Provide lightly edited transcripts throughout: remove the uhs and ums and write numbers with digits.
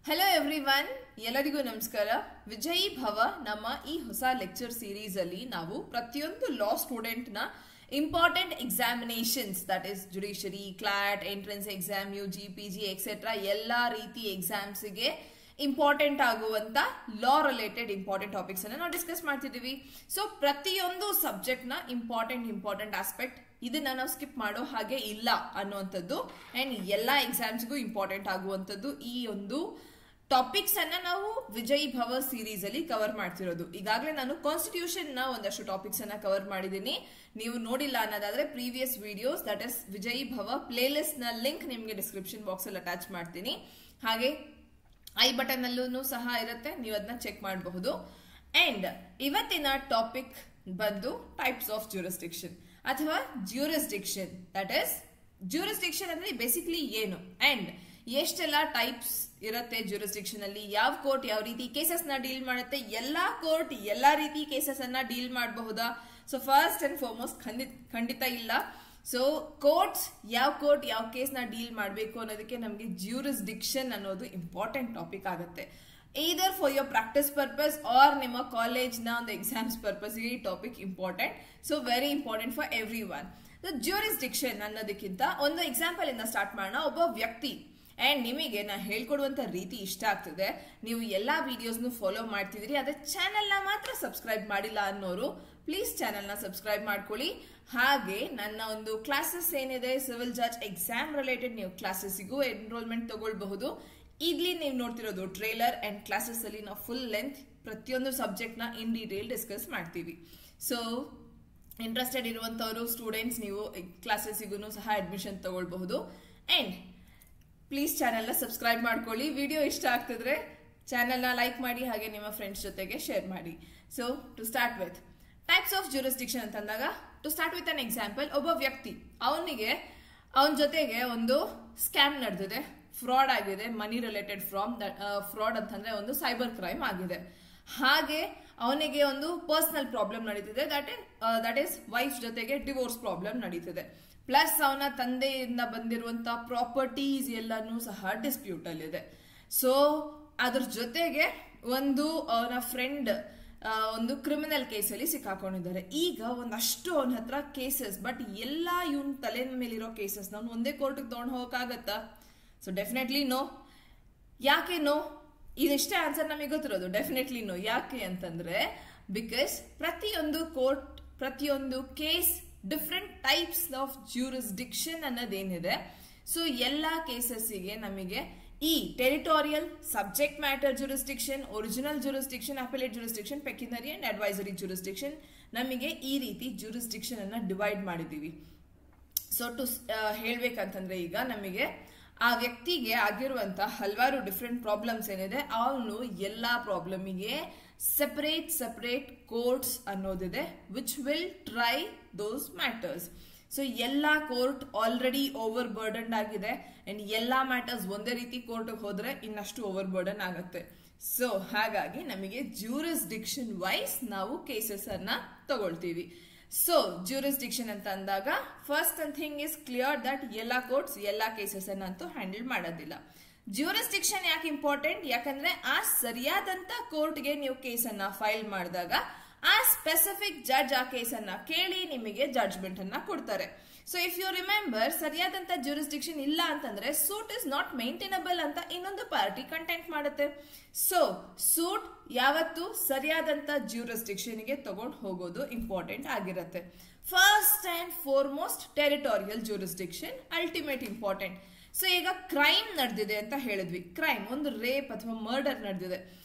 Hello everyone, ಎಲ್ಲರಿಗೂ ನಮಸ್ಕಾರ. ವಿಜಯೀ ಭವ ನಮ್ಮ ಈ ಹೊಸ ಲೆಕ್ಚರ್ ಸೀರೀಸ್ ಅಲ್ಲಿ ನಾವು ಪ್ರತಿಯೊಂದು ಲಾ ಸ್ಟೂಡೆಂಟ್ ನ important examinations, that is judiciary, clot, entrance exam, UG, PG etcetera ಎಲ್ಲಾ ರೀತಿ ಎಕ್ಸಾಮ್ಸ್ ಗೆ ಇಂಪಾರ್ಟೆಂಟ್ ಆಗುವಂತ ಲಾ ರಿಲೇಟೆಡ್ ಇಂಪಾರ್ಟೆಂಟ್ ಟಾಪಿಕ್ಸ್ ಅನ್ನ ನಾವು ಡಿಸ್ಕಸ್ ಮಾಡ್ತಿದೀವಿ. ಸೊ ಪ್ರತಿಯೊಂದು ಸಬ್ಜೆಕ್ಟ್ ನ ಇಂಪಾರ್ಟೆಂಟ್ ಆಸ್ಪೆಕ್ಟ್ ಇದನ್ನ ನಾವು ಸ್ಕಿಪ್ ಮಾಡೋ ಹಾಗೆ ಇಲ್ಲ ಅನ್ನುವಂಥದ್ದು ಅಂಡ್ ಎಲ್ಲಾ ಎಕ್ಸಾಮ್ಸ್ಗೂ ಇಂಪಾರ್ಟೆಂಟ್ ಆಗುವಂಥದ್ದು ಈ ಒಂದು ಟಾಪಿಕ್ಸ್ ಅನ್ನ ನಾವು ವಿಜಯೀ ಭವ ಸೀರೀಸ್ ಅಲ್ಲಿ ಕವರ್ ಮಾಡ್ತಿರೋದು. ಈಗಾಗಲೇ ನಾನು ಕಾನ್ಸ್ಟಿಟ್ಯೂಷನ್ ನ ಒಂದಷ್ಟು ಟಾಪಿಕ್ಸ್ ಅನ್ನ ಕವರ್ ಮಾಡಿದ್ದೀನಿ. ನೀವು ನೋಡಿಲ್ಲ ಅನ್ನೋದಾದ್ರೆ ಪ್ರೀವಿಯಸ್ ವಿಡಿಯೋಸ್, ದಟ್ ಇಸ್ ವಿಜಯೀ ಭವ ಪ್ಲೇ ಲಿಸ್ಟ್ ನ ಲಿಂಕ್ ನಿಮ್ಗೆ ಡಿಸ್ಕ್ರಿಪ್ಷನ್ ಬಾಕ್ಸ್ ಅಲ್ಲಿ ಅಟ್ಯಾಚ್ ಮಾಡ್ತೀನಿ. ಹಾಗೆ ಐ ಬಟನ್ ಅಲ್ಲೂ ಸಹ ಇರುತ್ತೆ, ನೀವು ಅದನ್ನ ಚೆಕ್ ಮಾಡಬಹುದು. ಅಂಡ್ ಇವತ್ತಿನ ಟಾಪಿಕ್ ಬಂದು ಟೈಪ್ಸ್ ಆಫ್ ಜ್ಯೂರಿಸ್ಡಿಕ್ಷನ್ ಅಥವಾ ಜ್ಯೂರಿಸ್ಡಿಕ್ಷನ್. ದಟ್ ಇಸ್ ಜ್ಯೂರಿಸ್ಡಿಕ್ಷನ್ ಅಂದ್ರೆ ಬೇಸಿಕ್ಲಿ ಏನು ಅಂಡ್ ಎಷ್ಟೆಲ್ಲ ಟೈಪ್ಸ್ ಇರುತ್ತೆ ಜ್ಯೂರಿಸ್ಡಿಕ್ಷನ್ ಅಲ್ಲಿ, ಯಾವ ಕೋರ್ಟ್ ಯಾವ ರೀತಿ ಕೇಸಸ್ ನ ಡೀಲ್ ಮಾಡುತ್ತೆ, ಎಲ್ಲಾ ಕೋರ್ಟ್ ಎಲ್ಲಾ ರೀತಿ ಕೇಸಸ್ ಅನ್ನ ಡೀಲ್ ಮಾಡಬಹುದಾ? ಸೊ ಫಸ್ಟ್ ಅಂಡ್ ಫಾರ್ಮೋಸ್ಟ್ ಖಂಡಿತ ಇಲ್ಲ. ಸೊ ಕೋರ್ಟ್ ಯಾವ ಕೇಸ್ ನ ಡೀಲ್ ಮಾಡಬೇಕು ಅನ್ನೋದಕ್ಕೆ ನಮಗೆ ಜ್ಯೂರಿಸ್ಡಿಕ್ಷನ್ ಅನ್ನೋದು ಇಂಪಾರ್ಟೆಂಟ್ ಟಾಪಿಕ್ ಆಗುತ್ತೆ. either for your practice purpose or ನಿಮ್ಮ ಕಾಲೇಜ್ ನ ಒಂದು ಎಕ್ಸಾಮ್ಸ್ ಪರ್ಪಸ್ ಈ topic important. So very important for every one. Jurisdiction ಅನ್ನೋದಕ್ಕಿಂತ ಒಂದು ಎಕ್ಸಾಂಪಲ್ ಇಂದ ಸ್ಟಾರ್ಟ್ ಮಾಡೋಣ. ಒಬ್ಬ ವ್ಯಕ್ತಿ ಅಂಡ್ ನಿಮಗೆ ನಾ ಹೇಳ್ಕೊಡುವಂತ ರೀತಿ ಇಷ್ಟ ಆಗ್ತದೆ, ನೀವು ಎಲ್ಲಾ ವಿಡಿಯೋಸ್ನು ಫಾಲೋ ಮಾಡ್ತಿದ್ರಿ, ಅದೇ ಚಾನೆಲ್ ನ ಮಾತ್ರ ಸಬ್ಸ್ಕ್ರೈಬ್ ಮಾಡಿಲ್ಲ ಅನ್ನೋರು ಪ್ಲೀಸ್ ಚಾನೆಲ್ ನ ಸಬ್ಸ್ಕ್ರೈಬ್ ಮಾಡ್ಕೊಳ್ಳಿ. ಹಾಗೆ ನನ್ನ ಒಂದು ಕ್ಲಾಸಸ್ ಏನಿದೆ ಸಿವಿಲ್ ಜಡ್ಜ್ ಎಕ್ಸಾಮ್ ರಿಲೇಟೆಡ್, ನೀವು ಕ್ಲಾಸಸ್ಗೂ ಎನ್ರೋಲ್ಮೆಂಟ್ ತಗೊಳ್ಬಹುದು. ಇಲ್ಲಿ ನೀವು ನೋಡ್ತಿರೋದು ಟ್ರೇಲರ್ ಅಂಡ್ ಕ್ಲಾಸಸ್ ಅಲ್ಲಿ ನಾವು ಫುಲ್ ಲೆಂತ್ ಪ್ರತಿಯೊಂದು ಸಬ್ಜೆಕ್ಟ್ ನ ಇನ್ ಡೀಟೇಲ್ ಡಿಸ್ಕಸ್ ಮಾಡ್ತೀವಿ. ಸೊ ಇಂಟ್ರೆಸ್ಟೆಡ್ ಇರುವಂತವರು ಸ್ಟೂಡೆಂಟ್ಸ್ ನೀವು ಕ್ಲಾಸಸ್ಗೂ ಸಹ ಅಡ್ಮಿಷನ್ ತಗೊಳ್ಬಹುದು. ಅಂಡ್ ಪ್ಲೀಸ್ ಚಾನೆಲ್ ನ ಸಬ್ಸ್ಕ್ರೈಬ್ ಮಾಡ್ಕೊಳ್ಳಿ. ವಿಡಿಯೋ ಇಷ್ಟ ಆಗ್ತಿದ್ರೆ ಚಾನೆಲ್ ನ ಲೈಕ್ ಮಾಡಿ, ಹಾಗೆ ನಿಮ್ಮ ಫ್ರೆಂಡ್ಸ್ ಜೊತೆಗೆ ಶೇರ್ ಮಾಡಿ. So to start with types of jurisdiction ಅಂತಂದಾಗ, to start with an example, ಒಬ್ಬ ವ್ಯಕ್ತಿ ಅವನ ಜೊತೆಗೆ ಒಂದು ಸ್ಕ್ಯಾಮ್ ನಡೆದಿದೆ, ಫ್ರಾಡ್ ಆಗಿದೆ, ಮನಿ ರಿಲೇಟೆಡ್ ಫ್ರಾಡ್ ಅಂತಂದ್ರೆ ಒಂದು ಸೈಬರ್ ಕ್ರೈಮ್ ಆಗಿದೆ. ಹಾಗೆ ಅವನಿಗೆ ಒಂದು ಪರ್ಸನಲ್ ಪ್ರಾಬ್ಲಮ್ ನಡೀತಿದೆ, ದಟ್ ಈಸ್ ವೈಫ್ ಜೊತೆಗೆ ಡಿವೋರ್ಸ್ ಪ್ರಾಬ್ಲಮ್ ನಡೀತಿದೆ. ಪ್ಲಸ್ ಅವನ ತಂದೆಯಿಂದ ಬಂದಿರುವಂತ ಪ್ರಾಪರ್ಟೀಸ್ ಎಲ್ಲಾನು ಸಹ ಡಿಸ್ಪ್ಯೂಟ್ ಅಲ್ಲಿದೆ. ಸೊ ಅದ್ರ ಜೊತೆಗೆ ಒಂದು ಅವನ ಫ್ರೆಂಡ್ ಒಂದು ಕ್ರಿಮಿನಲ್ ಕೇಸಲ್ಲಿ ಸಿಕ್ಕಾಕೊಂಡಿದ್ದಾರೆ. ಈಗ ಒಂದಷ್ಟು ಅವನ ಹತ್ರ ಕೇಸಸ್, ಬಟ್ ಎಲ್ಲಾ ಇವನ್ ತಲೆ ಮೇಲಿರೋ ಕೇಸಸ್ ನಾವು ಒಂದೇ ಕೋರ್ಟ್ಗೆ ತಗೊಂಡು ಹೋಗಕ್ಕಾಗತ್ತಾ? So definitely no. ಯಾಕೆ ನೋ? ಇದಿಷ್ಟೇ ಆನ್ಸರ್ ನಮಗೆ ಗೊತ್ತಿರೋದು. Definitely no. ಯಾಕೆ ಅಂತಂದ್ರೆ ಬಿಕಾಸ್ ಪ್ರತಿಯೊಂದು ಕೋರ್ಟ್, ಪ್ರತಿಯೊಂದು case different types of jurisdiction ಅನ್ನೋದೇನಿದೆ. ಸೊ ಎಲ್ಲಾ ಕೇಸಸ್ಸಿಗೆ ನಮಗೆ ಈ territorial, subject matter jurisdiction, original jurisdiction, appellate jurisdiction, pecuniary and advisory jurisdiction, ನಮಗೆ ಈ ರೀತಿ ಜ್ಯೂರಿಸ್ಡಿಕ್ಷನ್ ಅನ್ನ ಡಿವೈಡ್ ಮಾಡಿದೀವಿ. ಸೊ ಟು ಹೇಳ್ಬೇಕಂತಂದ್ರೆ ಈಗ ನಮಗೆ ಆ ವ್ಯಕ್ತಿಗೆ ಆಗಿರುವಂತ ಹಲವಾರು ಡಿಫ್ರೆಂಟ್ ಪ್ರಾಬ್ಲಮ್ಸ್ ಏನಿದೆ, ಅವನು ಎಲ್ಲಾ ಪ್ರಾಬ್ಲಮಿಗೆ ಸೆಪರೇಟ್ ಕೋರ್ಟ್ಸ್ ಅನ್ನೋದಿದೆ which will try those matters. So ಎಲ್ಲಾ ಕೋರ್ಟ್ ಆಲ್ರೆಡಿ ಓವರ್ ಬರ್ಡನ್ ಆಗಿದೆ ಅಂಡ್ ಎಲ್ಲಾ ಮ್ಯಾಟರ್ಸ್ ಒಂದೇ ರೀತಿ ಕೋರ್ಟ್ ಹೋದ್ರೆ ಇನ್ನಷ್ಟು ಓವರ್ ಬರ್ಡನ್ ಆಗುತ್ತೆ. ಸೊ ಹಾಗಾಗಿ ನಮಗೆ ಜ್ಯೂರಿಸ್ಡಿಕ್ಷನ್ ವೈಸ್ ನಾವು ಕೇಸಸ್ ಅನ್ನ ತಗೊಳ್ತೀವಿ. ಸೊ ಜ್ಯೂರಿಸ್ಡಿಕ್ಷನ್ ಅಂತ ಅಂದಾಗ first thing is clear that ಎಲ್ಲಾ ಕೋರ್ಟ್ಸ್ ಎಲ್ಲಾ ಕೇಸಸ್ ಅನ್ನಂತೂ ಹ್ಯಾಂಡಲ್ ಮಾಡೋದಿಲ್ಲ. ಜ್ಯೂರಿಸ್ಡಿಕ್ಷನ್ ಯಾಕೆ ಇಂಪಾರ್ಟೆಂಟ್? ಯಾಕಂದ್ರೆ ಆ ಸರಿಯಾದಂತ ಕೋರ್ಟ್ಗೆ ನೀವು ಕೇಸನ್ನ ಫೈಲ್ ಮಾಡಿದಾಗ ಆ ಸ್ಪೆಸಿಫಿಕ್ ಜಡ್ಜ್ ಆ ಕೇಸನ್ನ ಕೇಳಿ ನಿಮಗೆ ಜಡ್ಜ್ಮೆಂಟ್ ಅನ್ನ ಕೊಡ್ತಾರೆ. ಸೊ ಇಫ್ ಯು ರಿಮೆಂಬರ್, ಸರಿಯಾದಂತ ಜ್ಯೂರಿಸ್ಡಿಕ್ಷನ್ ಇಲ್ಲ ಅಂತಂದ್ರೆ ಸೂಟ್ ಇಸ್ ನಾಟ್ ಮೇಂಟೈನಬಲ್ ಅಂತ ಇನ್ನೊಂದು ಪಾರ್ಟಿ ಕಂಟೆಂಟ್ ಮಾಡುತ್ತೆ. ಸೊ ಸೂಟ್ ಯಾವತ್ತು ಸರಿಯಾದಂತ ಜ್ಯೂರಿಸ್ಡಿಕ್ಷನ್ ಗೆ ತಗೊಂಡು ಹೋಗೋದು ಇಂಪಾರ್ಟೆಂಟ್ ಆಗಿರುತ್ತೆ. First and foremost territorial jurisdiction ultimate important. So ಈಗ ಕ್ರೈಮ್ ನಡೆದಿದೆ ಅಂತ ಹೇಳಿದ್ವಿ, ಕ್ರೈಮ್ ಒಂದು ರೇಪ್ ಅಥವಾ ಮರ್ಡರ್ ನಡೆದಿದೆ.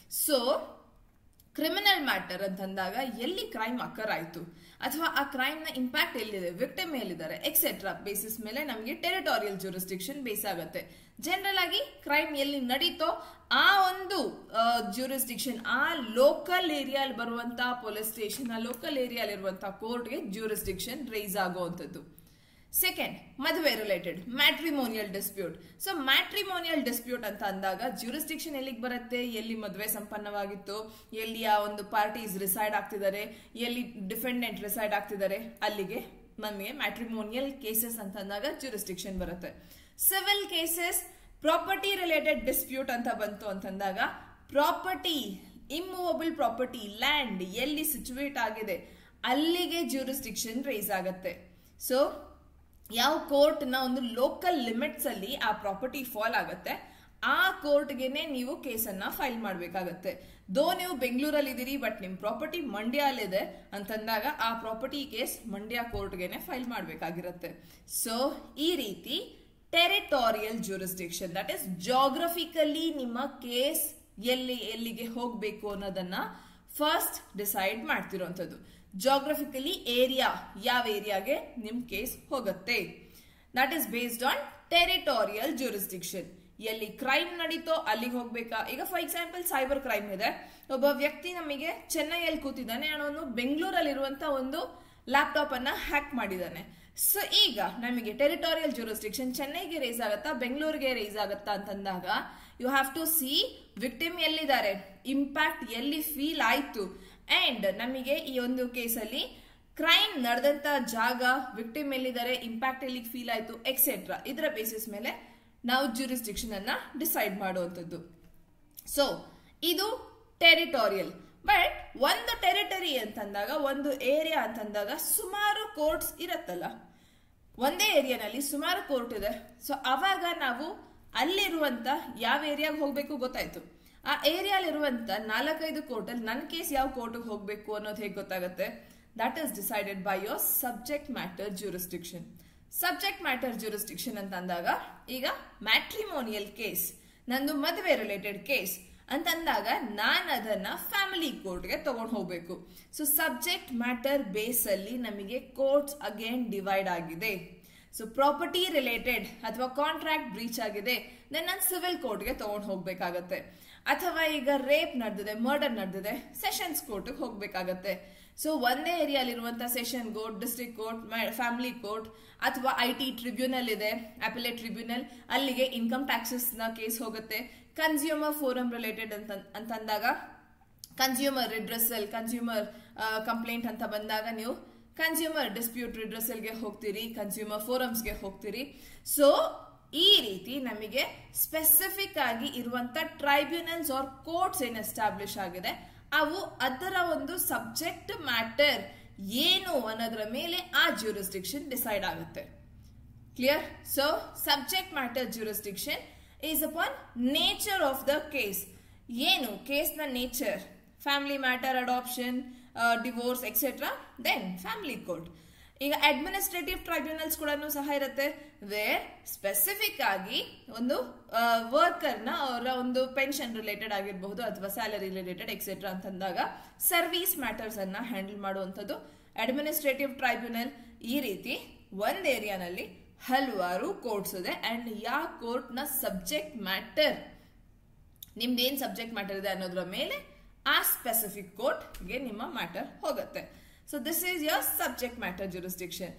ಸೊ ಕ್ರಿಮಿನಲ್ ಮ್ಯಾಟರ್ ಅಂತಂದಾಗ ಎಲ್ಲಿ ಕ್ರೈಮ್ ಅಕರ್ ಆಯ್ತು ಅಥವಾ ಆ ಕ್ರೈಮ್ ನ ಇಂಪ್ಯಾಕ್ಟ್ ಎಲ್ಲಿದೆ, ವಿಕ್ಟಿಮ್ ಎಲ್ಲಿದ್ದಾರೆ ಎಕ್ಸೆಟ್ರಾ ಬೇಸಿಸ್ ಮೇಲೆ ನಮಗೆ ಟೆರಿಟೋರಿಯಲ್ ಜ್ಯೂರಿಸ್ಡಿಕ್ಷನ್ ಬೇಸ್ ಆಗುತ್ತೆ. ಜನರಲ್ ಆಗಿ ಕ್ರೈಮ್ ಎಲ್ಲಿ ನಡೀತೋ ಆ ಒಂದು ಜ್ಯೂರಿಸ್ಡಿಕ್ಷನ್, ಆ ಲೋಕಲ್ ಏರಿಯಾಲ್ ಬರುವಂತ ಪೊಲೀಸ್ ಸ್ಟೇಷನ್, ಆ ಲೋಕಲ್ ಏರಿಯಾಲ್ ಇರುವಂತಹ ಕೋರ್ಟ್ಗೆ ಜ್ಯೂರಿಸ್ಡಿಕ್ಷನ್ ರೈಸ್ ಆಗುವಂತದ್ದು. ಸೆಕೆಂಡ್, ಮದುವೆ related matrimonial dispute. So matrimonial dispute ಅಂತ ಅಂದಾಗ ಜ್ಯೂರಿಸ್ಡಿಕ್ಷನ್ ಎಲ್ಲಿಗೆ ಬರುತ್ತೆ? ಎಲ್ಲಿ ಮದುವೆ ಸಂಪನ್ನವಾಗಿತ್ತು, ಎಲ್ಲಿ ಆ ಒಂದು ಪಾರ್ಟೀಸ್ ರಿಸೈಡ್ ಆಗ್ತಿದ್ದಾರೆ, ಎಲ್ಲಿ ಡಿಫೆಂಡೆಂಟ್ ರಿಸೈಡ್ ಆಗ್ತಿದ್ದಾರೆ, ಅಲ್ಲಿಗೆ ನಮಗೆ ಮ್ಯಾಟ್ರಿಮೋನಿಯಲ್ ಕೇಸಸ್ ಅಂತ ಅಂದಾಗ ಜ್ಯೂರಿಸ್ಡಿಕ್ಷನ್ ಬರುತ್ತೆ. Civil cases property related dispute ಅಂತ ಬಂತು ಅಂತಂದಾಗ ಪ್ರಾಪರ್ಟಿ, ಇಮ್ಮೂವಬಲ್ ಪ್ರಾಪರ್ಟಿ, ಲ್ಯಾಂಡ್ ಎಲ್ಲಿ ಸಿಚುವೇಟ್ ಆಗಿದೆ ಅಲ್ಲಿಗೆ ಜ್ಯೂರಿಸ್ಡಿಕ್ಷನ್ ರೈಸ್ ಆಗತ್ತೆ. ಸೊ ಯಾವ ಕೋರ್ಟ್ ನ ಒಂದು ಲೋಕಲ್ ಲಿಮಿಟ್ಸ್ ಅಲ್ಲಿ ಆ ಪ್ರಾಪರ್ಟಿ ಫಾಲ್ ಆಗತ್ತೆ ಆ ಕೋರ್ಟ್ಗೆನೆ ನೀವು ಕೇಸನ್ನ ಫೈಲ್ ಮಾಡ್ಬೇಕಾಗತ್ತೆ. ದೋ ನೀವು ಬೆಂಗಳೂರಲ್ಲಿ ಇದೀರಿ ಬಟ್ ನಿಮ್ ಪ್ರಾಪರ್ಟಿ ಮಂಡ್ಯಲ್ಲಿದೆ ಅಂತಂದಾಗ ಆ ಪ್ರಾಪರ್ಟಿ ಕೇಸ್ ಮಂಡ್ಯ ಕೋರ್ಟ್ಗೆನೆ ಫೈಲ್ ಮಾಡ್ಬೇಕಾಗಿರತ್ತೆ. ಸೊ ಈ ರೀತಿ territorial jurisdiction, that is geographically ನಿಮ್ಮ ಕೇಸ್ ಎಲ್ಲಿಗೆ ಹೋಗ್ಬೇಕು ಅನ್ನೋದನ್ನ ಫಸ್ಟ್ ಡಿಸೈಡ್ ಮಾಡ್ತಿರೋಂಥದ್ದು. ಜಾಗ್ರಫಿಕಲಿ ಏರಿಯಾ, ಯಾವ ಏರಿಯಾಗೆ ನಿಮ್ ಕೇಸ್ ಹೋಗುತ್ತೆ, that is based on territorial jurisdiction. ಎಲ್ಲಿ ಕ್ರೈಮ್ ನಡೀತೋ ಅಲ್ಲಿಗೆ ಹೋಗ್ಬೇಕಾ. ಈಗ ಫಾರ್ ಎಕ್ಸಾಂಪಲ್ ಸೈಬರ್ ಕ್ರೈಮ್ ಇದೆ, ಒಬ್ಬ ವ್ಯಕ್ತಿ ನಮಗೆ ಚೆನ್ನೈಯಲ್ಲಿ ಕೂತಿದ್ದಾನೆ, ಅವನು ಬೆಂಗಳೂರಲ್ಲಿರುವಂತ ಒಂದು ಲ್ಯಾಪ್ಟಾಪ್ ಅನ್ನ ಹ್ಯಾಕ್ ಮಾಡಿದ್ದಾನೆ. ಸೊ ಈಗ ನಮಗೆ ಟೆರಿಟೋರಿಯಲ್ ಜ್ಯೂರಿಸ್ಡಿಕ್ಷನ್ ಚೆನ್ನೈಗೆ ರೇಸ್ ಆಗತ್ತಾ ಬೆಂಗಳೂರಿಗೆ ರೇಸ್ ಆಗತ್ತಾ ಅಂತಂದಾಗ you have to see victim ಎಲ್ಲಿದ್ದಾರೆ, ಇಂಪ್ಯಾಕ್ಟ್ ಎಲ್ಲಿ ಫೀಲ್ ಆಯ್ತು, ಅಂಡ್ ನಮಗೆ ಈ ಒಂದು ಕೇಸಲ್ಲಿ ಕ್ರೈಮ್ ನಡೆದಂತ ಜಾಗ, ವಿಕ್ಟಿಮ್ ಎಲ್ಲಿದ್ದಾರೆ, ಇಂಪ್ಯಾಕ್ಟ್ ಎಲ್ಲಿ ಫೀಲ್ ಆಯ್ತು ಎಕ್ಸೆಟ್ರಾ. ಇದರ ಬೇಸಿಸ್ ಮೇಲೆ ನಾವು ಜ್ಯೂರಿಸ್ಡಿಕ್ಷನ್ ಅನ್ನ ಡಿಸೈಡ್ ಮಾಡುವಂಥದ್ದು. ಸೊ ಇದು ಟೆರಿಟೋರಿಯಲ್. ಬಟ್ ಒಂದು ಟೆರಿಟರಿ ಅಂತಂದಾಗ, ಒಂದು ಏರಿಯಾ ಅಂತಂದಾಗ ಸುಮಾರು ಕೋರ್ಟ್ಸ್ ಇರತ್ತಲ್ಲ, ಒಂದೇ ಏರಿಯಾನಲ್ಲಿ ಸುಮಾರು ಕೋರ್ಟ್ ಇದೆ. ಸೊ ಅವಾಗ ನಾವು ಅಲ್ಲಿರುವಂತ ಯಾವ ಏರಿಯಾಗೆ ಹೋಗ್ಬೇಕು ಗೊತ್ತಾಯ್ತು, ಆ ಏರಿಯಾಲಿರುವಂತ 4-5 ಕೋರ್ಟ್ ಅಲ್ಲಿ ನನ್ನ ಕೇಸ್ ಯಾವ ಕೋರ್ಟ್ಗೆ ಹೋಗ್ಬೇಕು ಅನ್ನೋದು ಹೇಗೆ ಗೊತ್ತಾಗುತ್ತೆ, that is decided by your subject matter jurisdiction. Subject matter jurisdiction ಅಂತ ಅಂದಾಗ, ಈಗ ಮ್ಯಾಟ್ರಿಮೋನಿಯಲ್ ಕೇಸ್, ನಂದು ಮದುವೆ ರಿಲೇಟೆಡ್ ಕೇಸ್ ಅಂತಂದಾಗ ನಾನು ಅದನ್ನ ಫ್ಯಾಮಿಲಿ ಕೋರ್ಟ್ಗೆ ತಗೊಂಡು ಹೋಗ್ಬೇಕು. ಸೊ ಸಬ್ಜೆಕ್ಟ್ ಮ್ಯಾಟರ್ ಬೇಸ್ ಅಲ್ಲಿ ನಮಗೆ ಕೋರ್ಟ್ಸ್ ಅಗೇನ್ ಡಿವೈಡ್ ಆಗಿದೆ. ಸೊ ಪ್ರಾಪರ್ಟಿ ರಿಲೇಟೆಡ್ ಅಥವಾ ಕಾಂಟ್ರಾಕ್ಟ್ ಬ್ರೀಚ್ ಆಗಿದೆ, ದೆನ್ ನಾನು ಸಿವಿಲ್ ಕೋರ್ಟ್ಗೆ ತಗೊಂಡು ಹೋಗ್ಬೇಕಾಗತ್ತೆ. ಅಥವಾ ಈಗ ರೇಪ್ ನಡೆದಿದೆ, ಮರ್ಡರ್ ನಡೆದಿದೆ, ಸೆಷನ್ಸ್ ಕೋರ್ಟ್ಗೆ ಹೋಗ್ಬೇಕಾಗತ್ತೆ. ಸೊ ಒಂದೇ ಏರಿಯಾಲಿರುವಂತಹ session court, district court, family court ಅಥವಾ IT ಟ್ರಿಬ್ಯುನಲ್ ಇದೆ, ಅಪೆಲೇಟ್ ಟ್ರಿಬ್ಯುನಲ್, ಅಲ್ಲಿಗೆ ಇನ್ಕಮ್ ಟ್ಯಾಕ್ಸಸ್ ನ ಕೇಸ್ ಹೋಗುತ್ತೆ. ಕನ್ಸ್ಯೂಮರ್ ಫೋರಂ ರಿಲೇಟೆಡ್ ಅಂತಂದಾಗ ಕನ್ಸ್ಯೂಮರ್ ರಿಡ್ರೆಸಲ್, ಕನ್ಸ್ಯೂಮರ್ ಕಂಪ್ಲೇಂಟ್ ಅಂತ ಬಂದಾಗ ನೀವು ಕನ್ಸ್ಯೂಮರ್ ಡಿಸ್ಪ್ಯೂಟ್ ರಿಡ್ರೆಸಲ್ಗೆ ಹೋಗ್ತೀರಿ, ಕನ್ಸ್ಯೂಮರ್ ಫೋರಮ್ಸ್ಗೆ ಹೋಗ್ತೀರಿ. ಸೊ ಈ ರೀತಿ ನಮಗೆ ಸ್ಪೆಸಿಫಿಕ್ ಆಗಿ ಇರುವಂತ ಟ್ರೈಬ್ಯುನಲ್ಸ್ ಆರ್ ಕೋರ್ಟ್ಸ್ ಏನ್ ಎಸ್ಟಾಬ್ಲಿಷ್ ಆಗಿದೆ ಅವು ಅದರ ಒಂದು ಸಬ್ಜೆಕ್ಟ್ ಮ್ಯಾಟರ್ ಏನು ಅನ್ನೋದ್ರ ಮೇಲೆ ಆ ಜ್ಯೂರಿಸ್ಡಿಕ್ಷನ್ ಡಿಸೈಡ್ ಆಗುತ್ತೆ. Clear? So subject matter jurisdiction is upon nature of the case. ಏನು ಕೇಸ್ ನ nature, family matter, adoption, divorce etcetera, then family court. ಈಗ ಅಡ್ಮಿನಿಸ್ಟ್ರೇಟಿವ್ ಟ್ರೈಬ್ಯುನಲ್ಸ್ ಕೂಡ ಸಹ ಇರುತ್ತೆ, ವೇರ್ ಸ್ಪೆಸಿಫಿಕ್ ಆಗಿ ಒಂದು ವರ್ಕರ್ ನ ಅವರ ಒಂದು ಪೆನ್ಷನ್ ರಿಲೇಟೆಡ್ ಆಗಿರಬಹುದು ಅಥವಾ ಸ್ಯಾಲರಿ ರಿಲೇಟೆಡ್ ಎಕ್ಸೆಟ್ರಾ ಅಂತಂದಾಗ ಸರ್ವಿಸ್ ಮ್ಯಾಟರ್ಸ್ ಅನ್ನ ಹ್ಯಾಂಡಲ್ ಮಾಡುವಂಥದ್ದು ಅಡ್ಮಿನಿಸ್ಟ್ರೇಟಿವ್ ಟ್ರೈಬ್ಯುನಲ್. ಈ ರೀತಿ ಒಂದ್ ಏರಿಯಾನಲ್ಲಿ ಹಲವಾರು ಕೋರ್ಟ್ಸ್ ಇದೆ ಅಂಡ್ ಯಾವ ಕೋರ್ಟ್ ನ ಸಬ್ಜೆಕ್ಟ್ ಮ್ಯಾಟರ್, ನಿಮ್ದೇನ್ ಸಬ್ಜೆಕ್ಟ್ ಮ್ಯಾಟರ್ ಇದೆ ಅನ್ನೋದ್ರ ಮೇಲೆ ಆ ಸ್ಪೆಸಿಫಿಕ್ ಕೋರ್ಟ್ಗೆ ನಿಮ್ಮ ಮ್ಯಾಟರ್ ಹೋಗುತ್ತೆ. So this is your subject matter jurisdiction.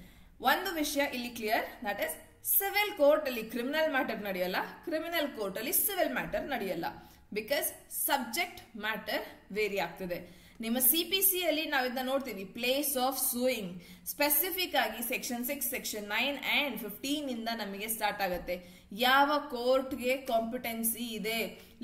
ಒಂದು ವಿಷಯ ಇಲ್ಲಿ clear, that is civil court ಅಲ್ಲಿ ಕ್ರಿಮಿನಲ್ ಮ್ಯಾಟರ್ ನಡೆಯಲ್ಲ, ಕ್ರಿಮಿನಲ್ ಕೋರ್ಟ್ ಅಲ್ಲಿ ಸಿವಿಲ್ ಮ್ಯಾಟರ್ ನಡೆಯಲ್ಲ. ಬಿಕಾಸ್ ಸಬ್ಜೆಕ್ಟ್ ಮ್ಯಾಟರ್ ವೇರಿ ಆಗ್ತದೆ. ನಿಮ್ಮ CPC ಅಲ್ಲಿ ನಾವು ಇದನ್ನ ನೋಡ್ತೀವಿ, ಪ್ಲೇಸ್ ಆಫ್ ಸೂಯಿಂಗ್ ಸ್ಪೆಸಿಫಿಕ್ ಆಗಿ ಸೆಕ್ಷನ್ 6, ಸೆಕ್ಷನ್ 9 ಅಂಡ್ 15 ಇಂದ ನಮಗೆ ಸ್ಟಾರ್ಟ್ ಆಗುತ್ತೆ. ಯಾವ ಕೋರ್ಟ್ಗೆ ಕಾಂಪಿಟೆನ್ಸಿ ಇದೆ,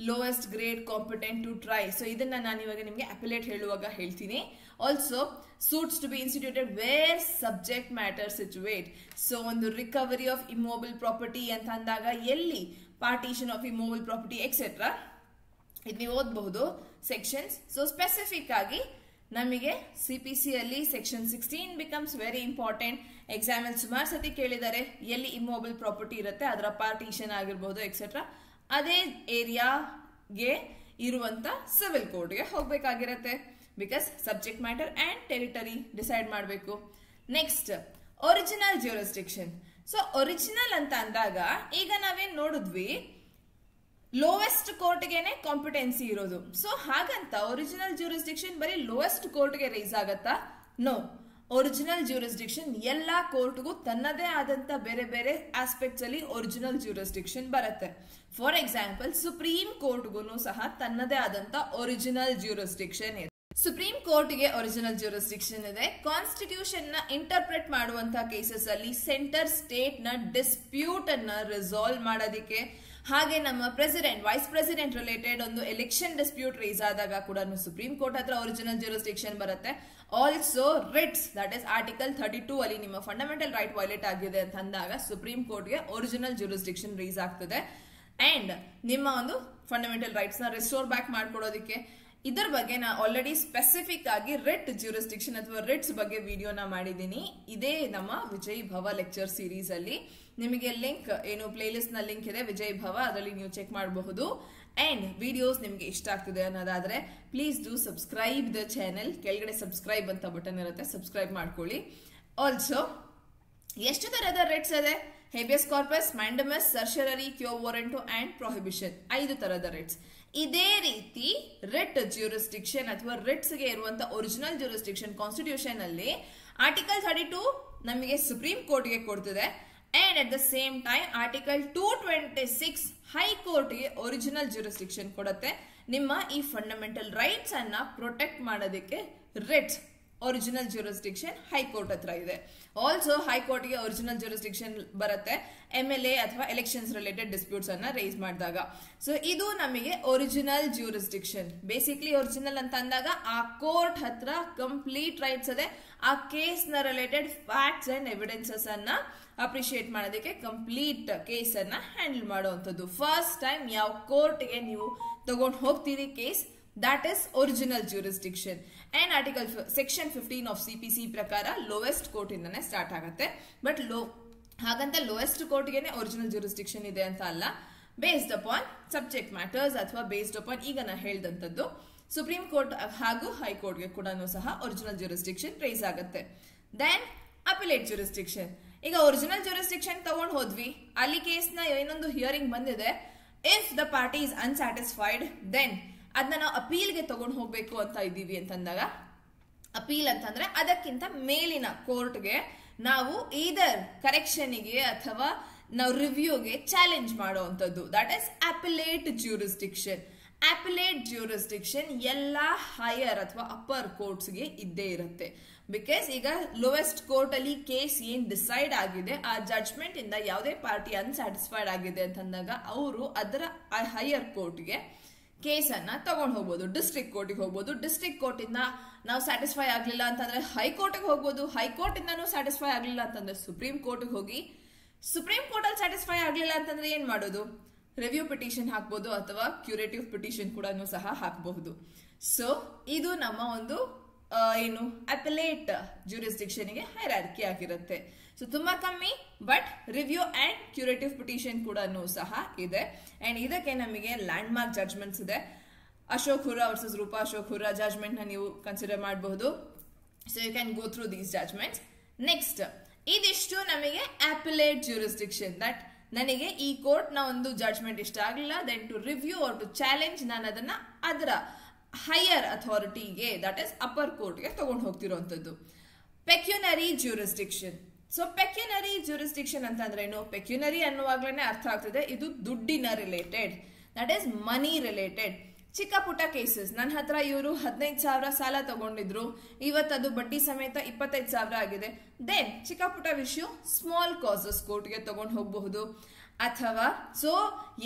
lowest grade competent to try. So ಇದನ್ನ ನಾನು ಇವಾಗ ನಿಮಗೆ ಅಪೆಲೇಟ್ ಹೇಳುವಾಗ ಹೇಳ್ತೀನಿ. Also suits to be instituted where subject matter situate. So ಒಂದು ರಿಕವರಿ ಆಫ್ ಇಮ್ಮೂವಬಲ್ ಪ್ರಾಪರ್ಟಿ ಅಂತ ಅಂದಾಗ ಎಲ್ಲಿ, partition of immovable property etcetera, ಇದು ನೀವು ಓದಬಹುದು ಸೆಕ್ಷನ್ಸ್. ಸೊ ಸ್ಪೆಸಿಫಿಕ್ ಆಗಿ ನಮಗೆ CPC ಅಲ್ಲಿ section 16 becomes very important. Exam ಅಲ್ಲಿ ಸುಮಾರು ಸತಿ ಕೇಳಿದ್ದಾರೆ, ಎಲ್ಲಿ ಇಮ್ಮೂವಬಲ್ ಪ್ರಾಪರ್ಟಿ ಇರುತ್ತೆ ಅದರ ಪಾರ್ಟಿಷನ್ ಆಗಿರ್ಬಹುದು ಎಕ್ಸೆಟ್ರಾ, ಅದೇ ಏರಿಯಾಗೆ ಇರುವಂತ ಸಿವಿಲ್ ಕೋರ್ಟ್ಗೆ ಹೋಗ್ಬೇಕಾಗಿರತ್ತೆ. Because subject matter and territory decide ಮಾಡಬೇಕು. Next original jurisdiction. So original ಅಂತ ಅಂದಾಗ ಈಗ ನಾವೇನ್ ನೋಡಿದ್ವಿ, ಲೋವೆಸ್ಟ್ ಕೋರ್ಟ್ಗೆನೆ ಕಾಂಪಿಟೆನ್ಸಿ ಇರೋದು. ಸೊ ಹಾಗಂತ ಒರಿಜಿನಲ್ ಜ್ಯೂರಿಸ್ಡಿಕ್ಷನ್ ಬರೀ ಲೋವೆಸ್ಟ್ ಕೋರ್ಟ್ಗೆ ರೈಸ್ ಆಗತ್ತಾ? ನೋ. ಒರಿಜಿನಲ್ ಜ್ಯೂರಿಸ್ಡಿಕ್ಷನ್ ಎಲ್ಲಾ ಕೋರ್ಟ್ಗೂ ತನ್ನದೇ ಆದಂತ ಬೇರೆ ಬೇರೆ ಆಸ್ಪೆಕ್ಟ್ಸ್ ಅಲ್ಲಿ ಒರಿಜಿನಲ್ ಜ್ಯೂರಿಸ್ಡಿಕ್ಷನ್ ಬರುತ್ತೆ. ಫಾರ್ ಎಕ್ಸಾಂಪಲ್ ಸುಪ್ರೀಂ ಕೋರ್ಟ್ಗೂ ಸಹ ತನ್ನದೇ ಆದಂತ ಒರಿಜಿನಲ್ ಜ್ಯೂರಿಸ್ಡಿಕ್ಷನ್ ಇದೆ. ಸುಪ್ರೀಂ ಕೋರ್ಟ್ಗೆ ಒರಿಜಿನಲ್ ಜ್ಯೂರಿಸ್ಡಿಕ್ಷನ್ ಇದೆ. ಕಾನ್ಸ್ಟಿಟ್ಯೂಷನ್ ನ ಇಂಟರ್ಪ್ರೆಟ್ ಮಾಡುವಂತಹ ಕೇಸಸ್ ಅಲ್ಲಿ ಸೆಂಟರ್ ಸ್ಟೇಟ್ ನ ಡಿಸ್ಪ್ಯೂಟ್ ಅನ್ನ ರಿಸಾಲ್ವ್ ಮಾಡೋದಿಕ್ಕೆ ಹಾಗೆ ನಮ್ಮ ಪ್ರೆಸಿಡೆಂಟ್ ವೈಸ್ ಪ್ರೆಸಿಡೆಂಟ್ ರಿಲೇಟೆಡ್ ಒಂದು ಎಲೆಕ್ಷನ್ ಡಿಸ್ಪ್ಯೂಟ್ ರೇಸ್ ಆದಾಗ ಕೂಡ ಸುಪ್ರೀಂ ಕೋರ್ಟ್ ಹತ್ರ ಒರಿಜಿನಲ್ ಜ್ಯೂರಿಸ್ಡಿಕ್ಷನ್ ಬರುತ್ತೆ. Also Ritz that is article 32 ಅಲ್ಲಿ ನಿಮ್ಮ ಫಂಡಮೆಂಟಲ್ ರೈಟ್ ವೈಲೇಟ್ ಆಗಿದೆ ಅಂತ ಅಂದಾಗ ಸುಪ್ರೀಂ ಕೋರ್ಟ್ಗೆ ಒರಿಜಿನಲ್ ಜ್ಯೂರಿಸ್ಡಿಕ್ಷನ್ ರೇಸ್ ಆಗ್ತದೆ. ಅಂಡ್ ನಿಮ್ಮ ಒಂದು ಫಂಡಮೆಂಟಲ್ ರೈಟ್ಸ್ ನ ರಿಸ್ಟೋರ್ ಬ್ಯಾಕ್ ಮಾಡ್ಕೊಡೋದಕ್ಕೆ ಇದರ ಬಗ್ಗೆ ನಾ ಆಲ್ರೆಡಿ ಸ್ಪೆಸಿಫಿಕ್ ಆಗಿ ರಿಟ್ ಜ್ಯೂರಿಸ್ಡಿಕ್ಷನ್ ಅಥವಾ ರಿಟ್ಸ್ ಬಗ್ಗೆ ವಿಡಿಯೋನ ಮಾಡಿದ್ದೀನಿ. ಇದೇ ನಮ್ಮ ವಿಜಯ್ ಭವ ಲೆಕ್ಚರ್ ಸೀರೀಸ್ ಅಲ್ಲಿ. ನಿಮಗೆ ಲಿಂಕ್ ಏನು ಪ್ಲೇ ಲಿಸ್ಟ್ ನ ಲಿಂಕ್ ಇದೆ ವಿಜಯ್ ಭವ, ಅದರಲ್ಲಿ ನೀವು ಚೆಕ್ ಮಾಡಬಹುದು. ಅಂಡ್ ವಿಡಿಯೋಸ್ ನಿಮ್ಗೆ ಇಷ್ಟ ಆಗ್ತದೆ ಅನ್ನೋದಾದ್ರೆ please do subscribe the channel. ಕೆಳಗಡೆ ಸಬ್ಸ್ಕ್ರೈಬ್ ಅಂತ ಬಟನ್ ಇರುತ್ತೆ, ಸಬ್ಸ್ಕ್ರೈಬ್ ಮಾಡ್ಕೊಳ್ಳಿ. ಆಲ್ಸೋ ಎಷ್ಟು ತರಹದ ರಿಟ್ಸ್ ಇದೆ? Habeas corpus, mandamus, certiorari, quo warranto and prohibition, 5 ತರಹದ ರಿಟ್ಸ್. ಇದೇ ರೀತಿ ರಿಟ್ ಜ್ಯೂರಿಸ್ಡಿಕ್ಷನ್ ಅಥವಾ ರಿಟ್ಸ್ ಗೆ ಇರುವಂತ ಒರಿಜಿನಲ್ ಜ್ಯೂರಿಸ್ಡಿಕ್ಷನ್ ಕಾನ್ಸ್ಟಿಟ್ಯೂಷನ್ ಅಲ್ಲಿ ಆರ್ಟಿಕಲ್ 32 ನಮಗೆ ಸುಪ್ರೀಂ ಕೋರ್ಟ್ ಗೆ ಕೊಡ್ತಿದೆ. And at the same time article 226 high court ಗೆ ಒರಿಜಿನಲ್ ಜ್ಯೂರಿಸ್ಡಿಕ್ಷನ್ ಕೊಡುತ್ತೆ. ನಿಮ್ಮ ಈ ಫಂಡಮೆಂಟಲ್ ರೈಟ್ಸ್ ಅನ್ನ ಪ್ರೊಟೆಕ್ಟ್ ಮಾಡೋದಕ್ಕೆ ರಿಟ್ಸ್ ಒರಿಜಿನಲ್ ಜ್ಯೂರಿಸ್ಡಿಕ್ಷನ್ ಹೈಕೋರ್ಟ್ ಹತ್ರ ಇದೆ. ಆಲ್ಸೋ ಹೈಕೋರ್ಟ್ ಗೆ ಒರಿಜಿನಲ್ ಜ್ಯೂರಿಸ್ಡಿಕ್ಷನ್ ಬರುತ್ತೆ MLA ಅಥವಾ ಎಲೆಕ್ಷನ್ಸ್ ರಿಲೇಟೆಡ್ ಡಿಸ್ಪ್ಯೂಟ್ಸ್ ಅನ್ನ ರೇಸ್ ಮಾಡಿದಾಗ. ಸೊ ಇದು ನಮಗೆ ಒರಿಜಿನಲ್ ಜ್ಯೂರಿಸ್ಡಿಕ್ಷನ್. ಬೇಸಿಕ್ಲಿ ಒರಿಜಿನಲ್ ಅಂತ ಅಂದಾಗ ಆ ಕೋರ್ಟ್ ಹತ್ರ ಕಂಪ್ಲೀಟ್ ರೈಟ್ಸ್ ಇದೆ. ಆ ಕೇಸ್ ನ ರಿಲೇಟೆಡ್ ಫ್ಯಾಕ್ಟ್ಸ್ ಅಂಡ್ ಎವಿಡೆನ್ಸಸ್ ಅನ್ನ ಅಪ್ರಿಶಿಯೇಟ್ ಮಾಡೋದಕ್ಕೆ, ಕಂಪ್ಲೀಟ್ ಕೇಸ್ ಅನ್ನ ಹ್ಯಾಂಡಲ್ ಮಾಡುವಂತದ್ದು. ಫಸ್ಟ್ ಟೈಮ್ ಯಾವ ಕೋರ್ಟ್ ಗೆ ನೀವು ತಗೊಂಡು ಹೋಗ್ತೀರಿ case, that is original jurisdiction. And article section 15 of CPC ಪ್ರಕಾರ ಲೋವೆಸ್ಟ್ ಕೋರ್ಟ್ ಇಂದಾನೆ ಸ್ಟಾರ್ಟ್ ಆಗುತ್ತೆ. ಬಟ್ ಹಾಗಂತ ಲೋವೆಸ್ಟ್ ಕೋರ್ಟ್ ಗೆನೆ ಒರಿಜಿನಲ್ ಜ್ಯೂರಿಸ್ಡಿಕ್ಷನ್ ಇದೆ ಅಂತ ಅಲ್ಲ. ಬೇಸ್ಡ್ ಅಪಾನ್ ಸಬ್ಜೆಕ್ಟ್ ಮ್ಯಾಟರ್ಸ್ ಅಥವಾ ಬೇಸ್ಡ್ ಅಪಾನ್ ಈಗ ನಾ ಹೇಳ್ದಂತದ್ದು ಸುಪ್ರೀಂ ಕೋರ್ಟ್ ಹಾಗೂ ಹೈಕೋರ್ಟ್ ಗೆ ಕೂಡ ಸಹ ಒರಿಜಿನಲ್ ಜ್ಯೂರಿಸ್ಡಿಕ್ಷನ್ ರೇಸ್ ಆಗುತ್ತೆ. Then appellate jurisdiction. ಈಗ ಒರಿಜಿನಲ್ ಜ್ಯೂರಿಸ್ಡಿಕ್ಷನ್ ತಗೊಂಡ್ ಹೋದ್ವಿ, ಅಲ್ಲಿ ಕೇಸ್ ನ ಏನೊಂದು ಹಿಯರಿಂಗ್ ಬಂದಿದೆ. If the party is unsatisfied then ಅದನ್ನ ನಾವು ಅಪೀಲ್ಗೆ ತಗೊಂಡು ಹೋಗ್ಬೇಕು ಅಂತ ಇದ್ದೀವಿ ಅಂತಂದಾಗ, ಅಪೀಲ್ ಅಂತಂದ್ರೆ ಅದಕ್ಕಿಂತ ಮೇಲಿನ ಕೋರ್ಟ್ಗೆ ನಾವು ಈದರ್ ಕರೆಕ್ಷನ್ಗೆ ಅಥವಾ ನಾವು ರಿವ್ಯೂಗೆ ಚಾಲೆಂಜ್ ಮಾಡುವಂತದ್ದು. That is appellate jurisdiction. Appellate jurisdiction ಎಲ್ಲಾ ಹೈಯರ್ ಅಥವಾ ಅಪ್ಪರ್ ಕೋರ್ಟ್ಸ್ಗೆ ಇದ್ದೇ ಇರುತ್ತೆ. ಬಿಕಾಸ್ ಈಗ ಲೋವೆಸ್ಟ್ ಕೋರ್ಟ್ ಅಲ್ಲಿ ಕೇಸ್ ಏನ್ ಡಿಸೈಡ್ ಆಗಿದೆ, ಆ ಜಡ್ಜ್ಮೆಂಟ್ ಇಂದ ಯಾವುದೇ ಪಾರ್ಟಿ ಅನ್ಸ್ಯಾಟಿಸ್ಫೈಡ್ ಆಗಿದೆ ಅಂತಂದಾಗ ಅವರು ಅದರ ಹೈಯರ್ ಕೋರ್ಟ್ಗೆ ಕೇಸ್ ಅನ್ನ ತಗೊಂಡು ಹೋಗ್ಬೋದು. ಡಿಸ್ಟ್ರಿಕ್ಟ್ ಕೋರ್ಟಿಗೆ ಹೋಗ್ಬೋದು. ಡಿಸ್ಟ್ರಿಕ್ಟ್ ಕೋರ್ಟ್ ಇಂದ ನಾವು ಸ್ಯಾಟಿಸ್ಫೈ ಆಗ್ಲಿಲ್ಲ ಅಂತಂದ್ರೆ ಹೈಕೋರ್ಟ್ಗೆ ಹೋಗ್ಬೋದು. ಹೈಕೋರ್ಟ್ ಇಂದನೂ ಸ್ಯಾಟಿಸ್ಫೈ ಆಗ್ಲಿಲ್ಲ ಅಂತಂದ್ರೆ ಸುಪ್ರೀಂ ಕೋರ್ಟ್ಗೆ ಹೋಗಿ, ಸುಪ್ರೀಂ ಕೋರ್ಟ್ ಅಲ್ಲಿ ಸ್ಯಾಟಿಸ್ಫೈ ಆಗ್ಲಿಲ್ಲ ಅಂತಂದ್ರೆ ಏನ್ ಮಾಡೋದು? ರಿವ್ಯೂ ಪಿಟಿಷನ್ ಹಾಕ್ಬೋದು ಅಥವಾ ಕ್ಯೂರೇಟಿವ್ ಪಿಟಿಷನ್ ಕೂಡ ಸಹ ಹಾಕಬಹುದು. ಸೊ ಇದು ನಮ್ಮ ಒಂದು ಏನು ಅಪಿಲೇಟ್ ಜ್ಯೂರಿಸ್ಡಿಕ್ಷನ್ ಗೆ ಹೈರಾರ್ಕಿ ಆಗಿರುತ್ತೆ. ಸೊ ತುಂಬಾ ಕಮ್ಮಿ, but review and curative petition ಕೂಡ ಸಹ ಇದೆ. ಅಂಡ್ ಇದಕ್ಕೆ ನಮಗೆ ಲ್ಯಾಂಡ್ ಮಾರ್ಕ್ ಜಡ್ಜ್ಮೆಂಟ್ಸ್ ಇದೆ. ಅಶೋಕ್ ಹುರಾ ವರ್ಸಸ್ ರೂಪಾ ಅಶೋಕ್ ಹುರಾ ಜಡ್ಜ್ಮೆಂಟ್ ನ ನೀವು ಕನ್ಸಿಡರ್ ಮಾಡಬಹುದು. So you can go through these judgments. Next ಇದಿಷ್ಟು ನಮಗೆ ಅಪಿಲೇಟ್ ಜ್ಯೂರಿಸ್ಡಿಕ್ಷನ್. ದಟ್ ನನಗೆ ಈ ಕೋರ್ಟ್ ನ ಒಂದು ಜಡ್ಜ್ಮೆಂಟ್ ಇಷ್ಟ ಆಗಲಿಲ್ಲ, then to review or to challenge ನಾನು ಅದನ್ನ ಅದರ ಹೈಯರ್ ಅಥಾರಿಟಿಗೆ ದಟ್ ಇಸ್ ಅಪ್ಪರ್ ಕೋರ್ಟ್ಗೆ ತಗೊಂಡು ಹೋಗ್ತಿರುವಂತದ್ದು. Pecuniary jurisdiction. So pecuniary jurisdiction ಅಂತಂದ್ರೆ ಏನು? ಪೆಕ್ಯುನರಿ ಅನ್ನುವಾಗ್ಲೇ ಅರ್ಥ ಆಗ್ತದೆ ಇದು ದುಡ್ಡಿನ related, that is money related. ಚಿಕ್ಕ ಪುಟ್ಟ ಕೇಸಸ್, ನನ್ನ ಹತ್ರ ಇವರು 15,000 ಸಾಲ ತಗೊಂಡಿದ್ರು, ಇವತ್ತದು ಬಡ್ಡಿ ಸಮೇತ 25,000 ಆಗಿದೆ. ದೆನ್ ಚಿಕ್ಕ ಪುಟ್ಟ ವಿಷಯ ಸ್ಮಾಲ್ ಕಾಸಸ್ ಕೋರ್ಟ್ಗೆ ತಗೊಂಡು ಹೋಗಬಹುದು. ಅಥವಾ ಸೊ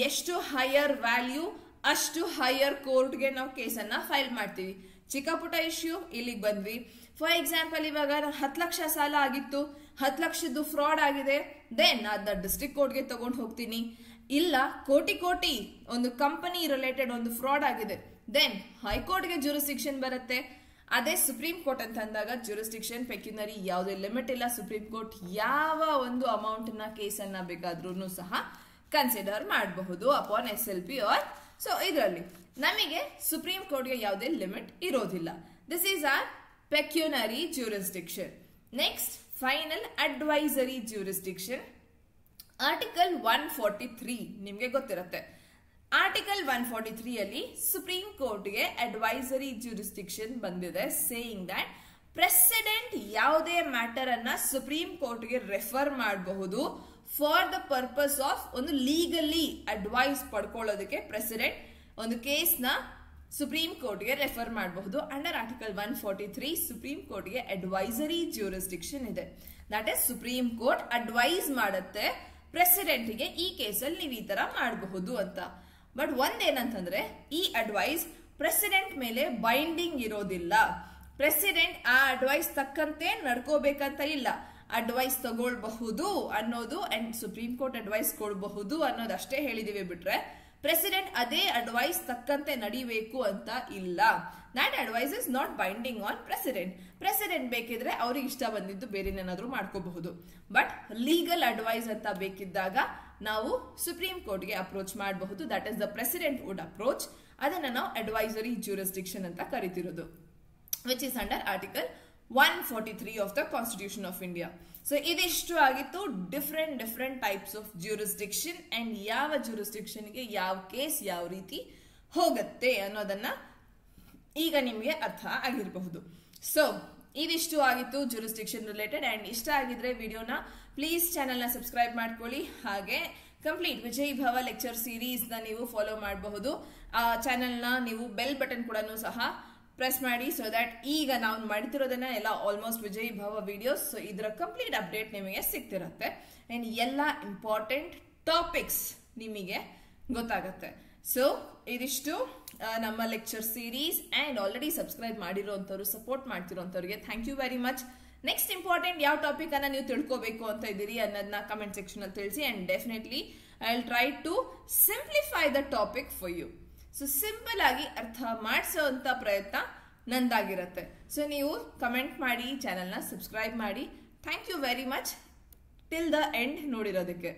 ಎಷ್ಟು ಹೈಯರ್ ವ್ಯಾಲ್ಯೂ ಅಷ್ಟು ಹೈಯರ್ ಕೋರ್ಟ್ಗೆ ನಾವು ಕೇಸನ್ನ ಫೈಲ್ ಮಾಡ್ತೀವಿ. ಚಿಕ್ಕ ಪುಟ್ಟ ಇಶ್ಯೂ ಇಲ್ಲಿಗೆ ಬಂದ್ವಿ. ಫಾರ್ ಎಕ್ಸಾಂಪಲ್ ಇವಾಗ 10 ಲಕ್ಷ ಸಾಲ ಆಗಿತ್ತು, 10 ಲಕ್ಷದ್ದು ಫ್ರಾಡ್ ಆಗಿದೆ, ದೆನ್ ಅದನ್ನ ಡಿಸ್ಟ್ರಿಕ್ಟ್ ಕೋರ್ಟ್ಗೆ ತಗೊಂಡು ಹೋಗ್ತೀನಿ. ಇಲ್ಲ ಕೋಟಿ ಒಂದು ಕಂಪನಿ ರಿಲೇಟೆಡ್ ಒಂದು ಫ್ರಾಡ್ ಆಗಿದೆ, ದೆನ್ ಹೈಕೋರ್ಟ್ಗೆ ಜ್ಯೂರಿಸ್ಡಿಕ್ಷನ್ ಬರುತ್ತೆ. ಅದೇ ಸುಪ್ರೀಂ ಕೋರ್ಟ್ ಅಂತ ಅಂದಾಗ ಜ್ಯೂರಿಸ್ಡಿಕ್ಷನ್ ಪೆಕ್ಯುನರಿ ಯಾವುದೇ ಲಿಮಿಟ್ ಇಲ್ಲ. ಸುಪ್ರೀಂ ಕೋರ್ಟ್ ಯಾವ ಒಂದು ಅಮೌಂಟ್ ನ ಕೇಸನ್ನ ಬೇಕಾದ್ರೂ ಸಹ ಕನ್ಸಿಡರ್ ಮಾಡಬಹುದು ಅಪಾನ್ SLP ಆರ್. ಸೊ ಇದರಲ್ಲಿ ನಮಗೆ ಸುಪ್ರೀಂ ಕೋರ್ಟ್ಗೆ ಯಾವುದೇ ಲಿಮಿಟ್ ಇರೋದಿಲ್ಲ. This is our pecuniary jurisdiction. Next final advisory jurisdiction. Article 143 ನಿಮ್ಗೆ ಗೊತ್ತಿರುತ್ತೆ. ಆರ್ಟಿಕಲ್ 143 ಅಲ್ಲಿ ಸುಪ್ರೀಂ ಕೋರ್ಟ್ಗೆ ಅಡ್ವೈಸರಿ ಜ್ಯೂರಿಸ್ಡಿಕ್ಷನ್ ಬಂದಿದೆ, ಸೇಯಿಂಗ್ ದಟ್ ಪ್ರೆಸಿಡೆಂಟ್ ಯಾವುದೇ ಮ್ಯಾಟರ್ ಅನ್ನ ಸುಪ್ರೀಂ ಕೋರ್ಟ್ಗೆ ರೆಫರ್ ಮಾಡಬಹುದು ಫಾರ್ ದ ಪರ್ಪಸ್ ಆಫ್ ಒಂದು ಲೀಗಲಿ ಅಡ್ವೈಸ್ ಪಡ್ಕೊಳ್ಳೋದಕ್ಕೆ. ಪ್ರೆಸಿಡೆಂಟ್ ಒಂದು ಕೇಸ್ ನ ಸುಪ್ರೀಂ ಕೋರ್ಟ್ಗೆ ರೆಫರ್ ಮಾಡಬಹುದು. ಅಂಡರ್ ಆರ್ಟಿಕಲ್ 143 ಸುಪ್ರೀಂ ಕೋರ್ಟ್ಗೆ ಅಡ್ವೈಸರಿ ಜ್ಯೂರಿಸ್ಡಿಕ್ಷನ್ ಇದೆ. That is supreme court advise ಮಾಡುತ್ತೆ ಪ್ರೆಸಿಡೆಂಟ್ಗೆ ಈ ಕೇಸಲ್ಲಿ ನೀವು ಈ ತರ ಮಾಡಬಹುದು ಅಂತ. ಬಟ್ ಒಂದೇನಂತಂದ್ರೆ ಈ ಅಡ್ವೈಸ್ ಪ್ರೆಸಿಡೆಂಟ್ ಮೇಲೆ ಬೈಂಡಿಂಗ್ ಇರೋದಿಲ್ಲ. ಪ್ರೆಸಿಡೆಂಟ್ ಆ ಅಡ್ವೈಸ್ ತಕ್ಕಂತೆ ನಡ್ಕೋಬೇಕಂತ ಇಲ್ಲ. ಅಡ್ವೈಸ್ ತಗೊಳ್ಬಹುದು ಅನ್ನೋದು ಅಂಡ್ ಸುಪ್ರೀಂ ಕೋರ್ಟ್ ಅಡ್ವೈಸ್ ಕೊಡಬಹುದು ಅನ್ನೋದಷ್ಟೇ ಹೇಳಿದೀವಿ ಬಿಟ್ರೆ ಪ್ರೆಸಿಡೆಂಟ್ ಅದೇ ಅಡ್ವೈಸ್ ತಕ್ಕಂತೆ ನಡಿಬೇಕು ಅಂತ ಇಲ್ಲ. That advice is not binding on president. President ಬೇಕಿದ್ರೆ ಅವ್ರಿಗೆ ಇಷ್ಟ ಬಂದಿದ್ದು ಬೇರೆನೇನಾದ್ರೂ ಮಾಡ್ಕೋಬಹುದು. ಬಟ್ ಲೀಗಲ್ ಅಡ್ವೈಸ್ ಅಂತ ಬೇಕಿದ್ದಾಗ ನಾವು ಸುಪ್ರೀಂ ಕೋರ್ಟ್ಗೆ ಅಪ್ರೋಚ್ ಮಾಡಬಹುದು. That is the president would approach. ಅದನ್ನ ನಾವು ಅಡ್ವೈಸರಿ ಜ್ಯೂರಿಸ್ಡಿಕ್ಷನ್ ಅಂತ ಕರಿತಿರೋದು, which is under Article 143 of the Constitution of India. So ಇದಿಷ್ಟು ಆಗಿತ್ತು different types of jurisdiction and ಯಾವ ಜ್ಯೂರಿಸ್ಡಿಕ್ಷನ್ ಗೆ ಯಾವ ಕೇಸ್ ಯಾವ ರೀತಿ ಹೋಗುತ್ತೆ ಅನ್ನೋದನ್ನ ಈಗ ನಿಮಗೆ ಅರ್ಥ ಆಗಿರಬಹುದು. ಸೊ ಇದಿಷ್ಟು ಆಗಿತ್ತು ಜ್ಯೂರಿಸ್ಡಿಕ್ಷನ್ ರಿಲೇಟೆಡ್. ಅಂಡ್ ಇಷ್ಟ ಆಗಿದ್ರೆ ವಿಡಿಯೋನ ಪ್ಲೀಸ್ ಚಾನೆಲ್ ನ ಸಬ್ಸ್ಕ್ರೈಬ್ ಮಾಡ್ಕೊಳ್ಳಿ. ಹಾಗೆ ಕಂಪ್ಲೀಟ್ ವಿಜಯ್ ಭವ ಲೆಕ್ಚರ್ ಸೀರೀಸ್ ನ ನೀವು ಫಾಲೋ ಮಾಡಬಹುದು. ಆ ಚಾನೆಲ್ ನ ನೀವು ಬೆಲ್ ಬಟನ್ ಕೂಡ ಸಹ ಪ್ರೆಸ್ ಮಾಡಿ, ಸೊ ದಟ್ ಈಗ ನಾವು ಮಾಡ್ತಿರೋದನ್ನ ಎಲ್ಲ almost Vijay Bhava videos, so ಇದರ ಕಂಪ್ಲೀಟ್ ಅಪ್ಡೇಟ್ ನಿಮಗೆ ಸಿಗ್ತಿರತ್ತೆ ಅಂಡ್ ಎಲ್ಲ ಇಂಪಾರ್ಟೆಂಟ್ ಟಾಪಿಕ್ಸ್ ನಿಮಗೆ ಗೊತ್ತಾಗತ್ತೆ. ಸೊ ಇದಿಷ್ಟು ನಮ್ಮ lecture series and already subscribe ಮಾಡಿರೋಂಥವ್ರು ಸಪೋರ್ಟ್ ಮಾಡ್ತಿರೋಂಥವ್ರಿಗೆ thank you very much. Next important ಯಾವ ಟಾಪಿಕ್ ಅನ್ನ ನೀವು ತಿಳ್ಕೋಬೇಕು ಅಂತ ಇದ್ದೀರಿ ಅನ್ನೋದನ್ನ ಕಮೆಂಟ್ ಸೆಕ್ಷನ್ ಅಲ್ಲಿ ತಿಳಿಸಿ and definitely I will try to simplify the topic for you. So simple ಆಗಿ ಅರ್ಥ ಮಾಡಿಸೋಂಥ ಪ್ರಯತ್ನ ನಂದಾಗಿರುತ್ತೆ. ಸೊ ನೀವು ಕಮೆಂಟ್ ಮಾಡಿ, ಚಾನೆಲ್ನ ಸಬ್ಸ್ಕ್ರೈಬ್ ಮಾಡಿ. Thank you very much till the end ನೋಡಿರೋದಕ್ಕೆ.